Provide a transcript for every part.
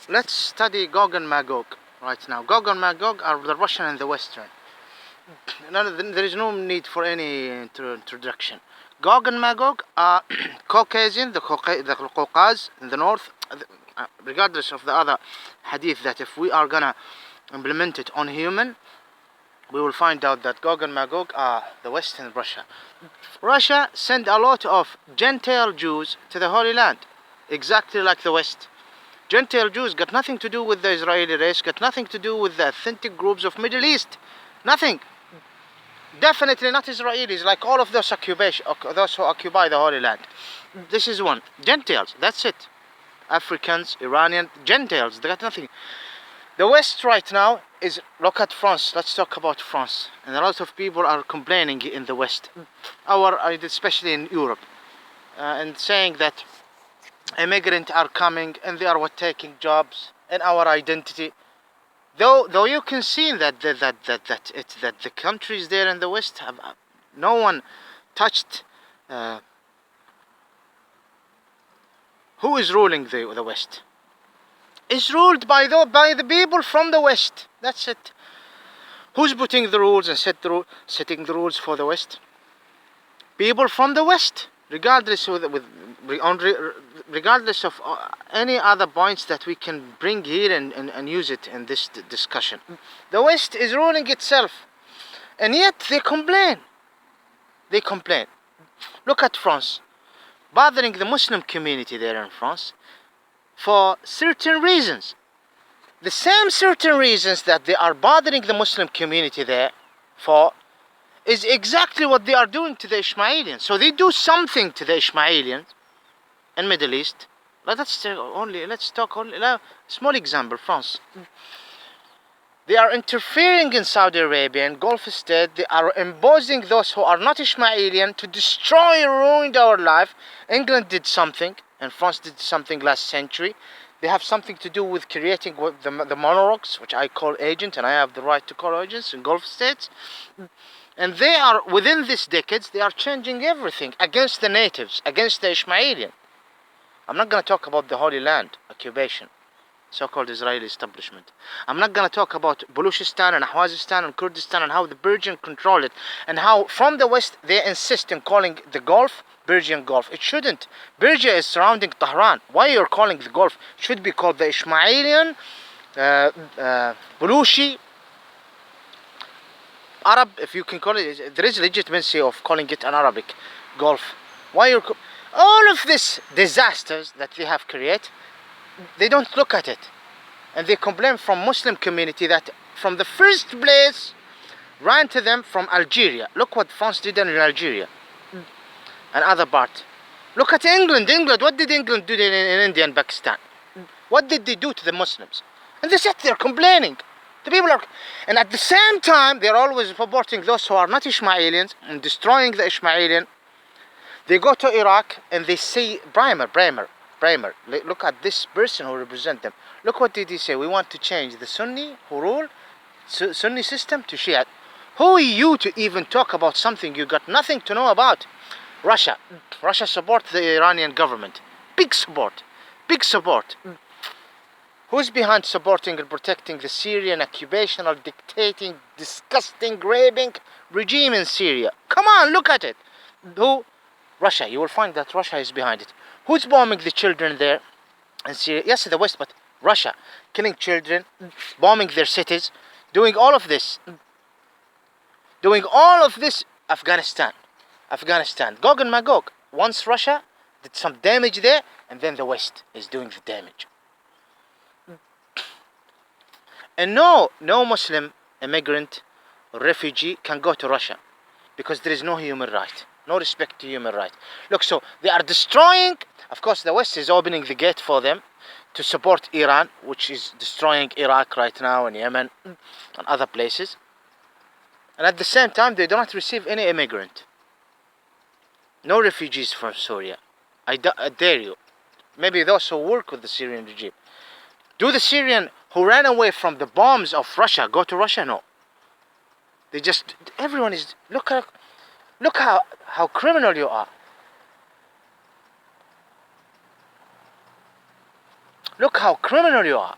let's study Gog and Magog right now. Gog and Magog are the Russian and the Western. There is no need for any introduction. Gog and Magog are Caucasian, the Caucasus in the north, regardless of the other hadith that if we are gonna implement it on human, we will find out that Gog and Magog are the West and Russia. Russia sent a lot of Gentile Jews to the Holy Land, exactly like the West. Gentile Jews got nothing to do with the Israeli race, got nothing to do with the authentic groups of Middle East. Nothing. Definitely not Israelis, like all of those who occupy the Holy Land. This is one. Gentiles, that's it. Africans, Iranian, Gentiles, they got nothing. The West right now is, look at France. Let's talk about France. And a lot of people are complaining in the West, especially in Europe, and saying that immigrants are coming and they are taking jobs and our identity. Though you can see that the countries there in the West have no one touched. Who is ruling the West? Is ruled by the people from the West. That's it. Who's putting the rules and setting the rules for the West? People from the West, regardless of any other points that we can bring here and use it in this discussion. The West is ruling itself, and yet they complain. They complain. Look at France, bothering the Muslim community there in France for certain reasons. The same certain reasons that they are bothering the Muslim community there for is exactly what they are doing to the Ishmaelians. So they do something to the Ishmaelians in Middle East. Let's talk only a small example, France. They are interfering in Saudi Arabia and Gulf State. They are imposing those who are not Ishmaelian to destroy and ruin our life. England did something and France did something last century. They have something to do with creating the monarchs, which I call agents, and I have the right to call agents in Gulf States. And they are, within these decades, they are changing everything against the natives, against the Ishmaelian. I'm not going to talk about the Holy Land occupation, so-called Israeli establishment. I'm not going to talk about Baluchistan and Ahwazistan and Kurdistan and how the Persian control it, and how from the West they insist in calling the Gulf Persian Gulf. It shouldn't. Persia is surrounding Tehran. Why you're calling the Gulf? It should be called the Ishmaelian, Baluchi, Arab, if you can call it. There is legitimacy of calling it an Arabic Gulf. Why you're all of these disasters that they have created, they don't look at it, and they complain from Muslim community that from the first place ran to them from Algeria. Look what France did in Algeria and other part. Look at England. What did England do in India and Pakistan? What did they do to the Muslims? And they sit there complaining. The people are, and at the same time they're always supporting those who are not Ishmaelians and destroying the Ishmaelian. They go to Iraq and they say Primer. Look at this person who represents them. Look what did he say? We want to change the Sunni who rule, Sunni system to Shia. Who are you to even talk about something you got nothing to know about? Russia supports the Iranian government. Big support. Who's behind supporting and protecting the Syrian occupational, dictating, disgusting, raping regime in Syria? Come on, look at it. Who? Russia. You will find that Russia is behind it. Who's bombing the children there in Syria? Yes, the West, but Russia. Killing children, bombing their cities, doing all of this. Afghanistan. Gog and Magog. Once Russia did some damage there, and then the West is doing the damage. And no Muslim immigrant or refugee can go to Russia because there is no human right, no respect to human right. Look, so they are destroying. Of course, the West is opening the gate for them to support Iran, which is destroying Iraq right now and Yemen and other places. And at the same time, they do not receive any immigrant. No refugees from Syria. I dare you. Maybe those who work with the Syrian regime. Do the Syrian who ran away from the bombs of Russia go to Russia? No. They just, everyone is, look how criminal you are. Look how criminal you are.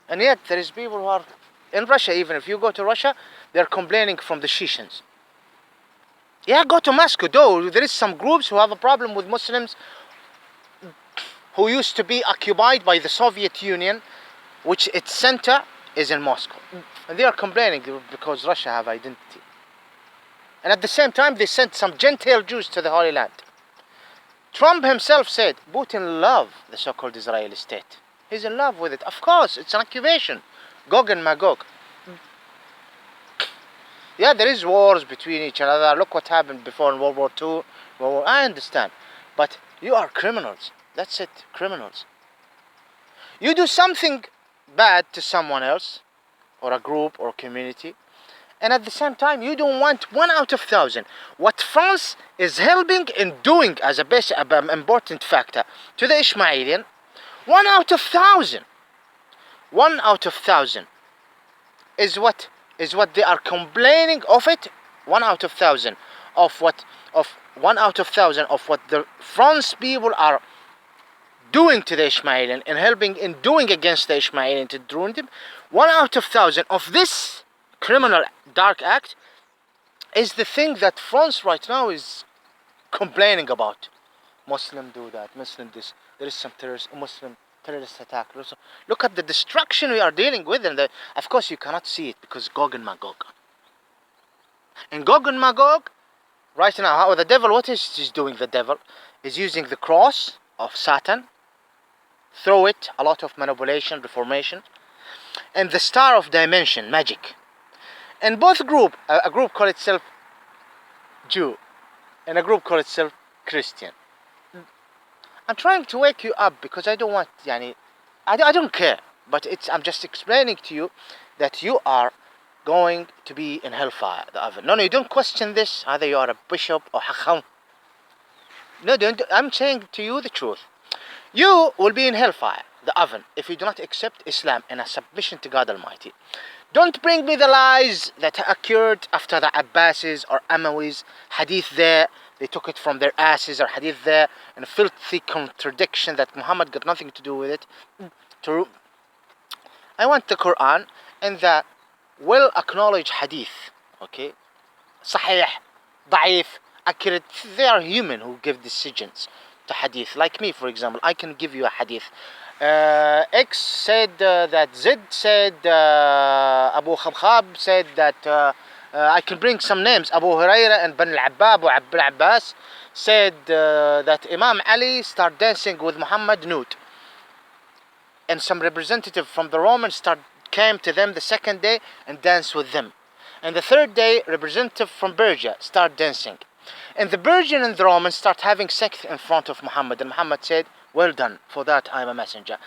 And yet there is people who are in Russia. Even if you go to Russia, they're complaining from the Chechens. Yeah, go to Moscow. Though there is some groups who have a problem with Muslims who used to be occupied by the Soviet Union, which its center is in Moscow. And they are complaining because Russia have identity. And at the same time, they sent some Gentile Jews to the Holy Land. Trump himself said Putin loves the so-called Israeli state. He's in love with it. Of course, it's an occupation. Gog and Magog. Yeah, there is wars between each other. Look what happened before in World War II. I understand. But you are criminals. That's it, criminals. You do something bad to someone else, or a group, or community, and at the same time, you don't want 1 out of 1,000. What France is helping in doing as a basic, important factor to the Ishmaelian, 1 out of 1,000. 1 out of 1,000 is what they are complaining of it. 1 out of 1,000 of what 1 out of 1,000 of what the France people are doing to the Ishmaelian and helping in doing against the Ishmaelian to ruin them. 1 out of 1,000 of this criminal dark act is the thing that France right now is complaining about. Muslim do that, Muslim this, there is some Muslim terrorist attack. Look at the destruction we are dealing with, and of course you cannot see it because Gog and Magog. And Gog and Magog, right now, how the devil, what is he doing? The devil is using the cross of Satan, through it a lot of manipulation, reformation, and the star of dimension, magic. And both a group call itself Jew, and a group call itself Christian. I'm trying to wake you up because I don't want, I don't care, but I'm just explaining to you that you are going to be in hellfire, the oven. No, you don't question this, either you are a bishop or hakam. No, I'm saying to you the truth. You will be in hellfire, the oven, if you do not accept Islam and a submission to God Almighty. Don't bring me the lies that occurred after the Abbasis or Amawis, hadith there, they took it from their asses, or hadith there, and a filthy contradiction that Muhammad got nothing to do with it. I want the Quran and the well-acknowledged hadith, okay? Sahih, da'if, accurate. They are human who give decisions to hadith. Like me, for example, I can give you a hadith. X said that Z said, Abu Khabkhab said that, I can bring some names. Abu Huraira and Ben al-Abbab or Abul Abbas said that Imam Ali started dancing with Muhammad nude. And some representative from the Romans came to them the second day and danced with them. And the third day, representative from Persia started dancing. And the Persian and the Romans start having sex in front of Muhammad. And Muhammad said, well done, for that I am a messenger.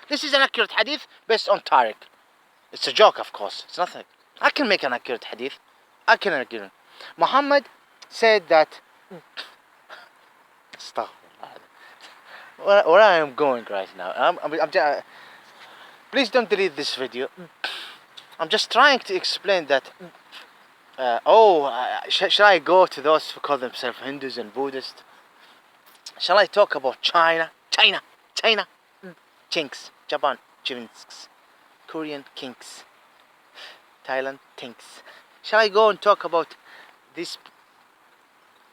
This is an accurate hadith based on Tariq. It's a joke, of course. It's nothing. I can make an accurate hadith. I can agree. Muhammad said that. Stop. Where I am going right now. Please don't delete this video. I'm just trying to explain that. Shall I go to those who call themselves Hindus and Buddhists? Shall I talk about China? Chinks. Japan, Chinsks. Korean, Kinks. Thailand, Tinks. Shall I go and talk about this,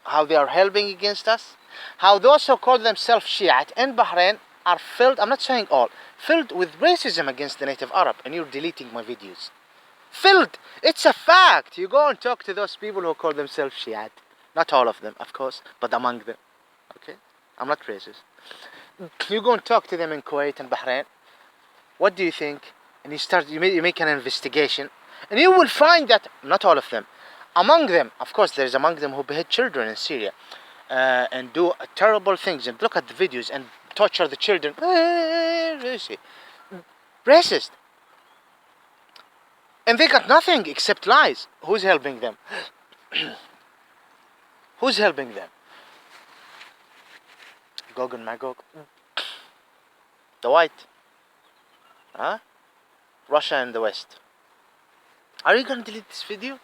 how they are helping against us? How those who call themselves Shiite in Bahrain are filled, I'm not saying all, filled with racism against the native Arab, and you're deleting my videos. Filled! It's a fact! You go and talk to those people who call themselves Shiite. Not all of them, of course, but among them. Okay? I'm not racist. You go and talk to them in Kuwait and Bahrain. What do you think? And you make an investigation, and you will find that not all of them. Among them, of course, there's among them who behead children in Syria and do terrible things and look at the videos and torture the children. Racist. And they got nothing except lies. Who's helping them? Who's helping them? Gog and Magog. The white. Russia and the West. Are you going to delete this video?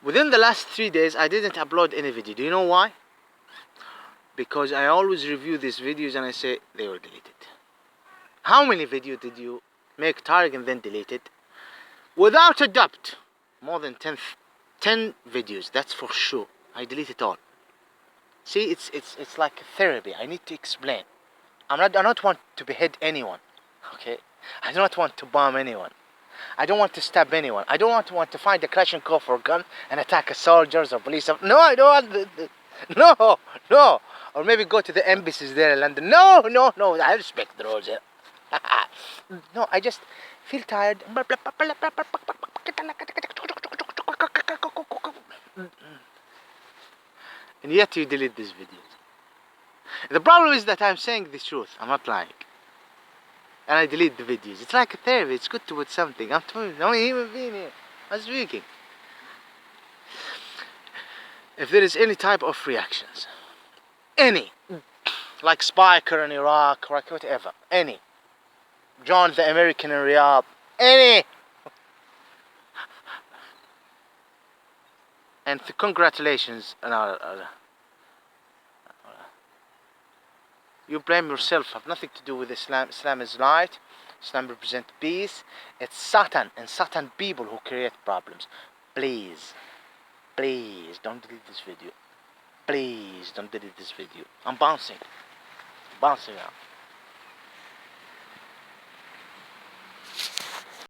Within the last 3 days, I didn't upload any video. Do you know why? because I always review these videos and I say they were deleted. How many videos did you make Tariq and then delete it? Without a doubt, more than 10 videos, that's for sure. I delete it all. See, it's like therapy. I need to explain. I don't want to behead anyone, okay? I don't want to bomb anyone. I don't want to stab anyone. I don't want to find a Kalashnikov or gun and attack a soldiers or police. No, I don't want no, no. Or maybe go to the embassies there in London. No, no, no. I respect the rules here. No, I just feel tired. And yet you delete these videos. The problem is that I'm saying the truth. I'm not lying. And I delete the videos. It's like a therapy. It's good to put something. I'm a human being here. I'm speaking. If there is any type of reactions, any, like Spiker in Iraq, or whatever, any, John the American in Riyadh, any, and congratulations, you blame yourself, have nothing to do with Islam. Islam is light, Islam represents peace. It's Satan and Satan people who create problems. Please, please don't delete this video. Please don't delete this video. I'm bouncing out.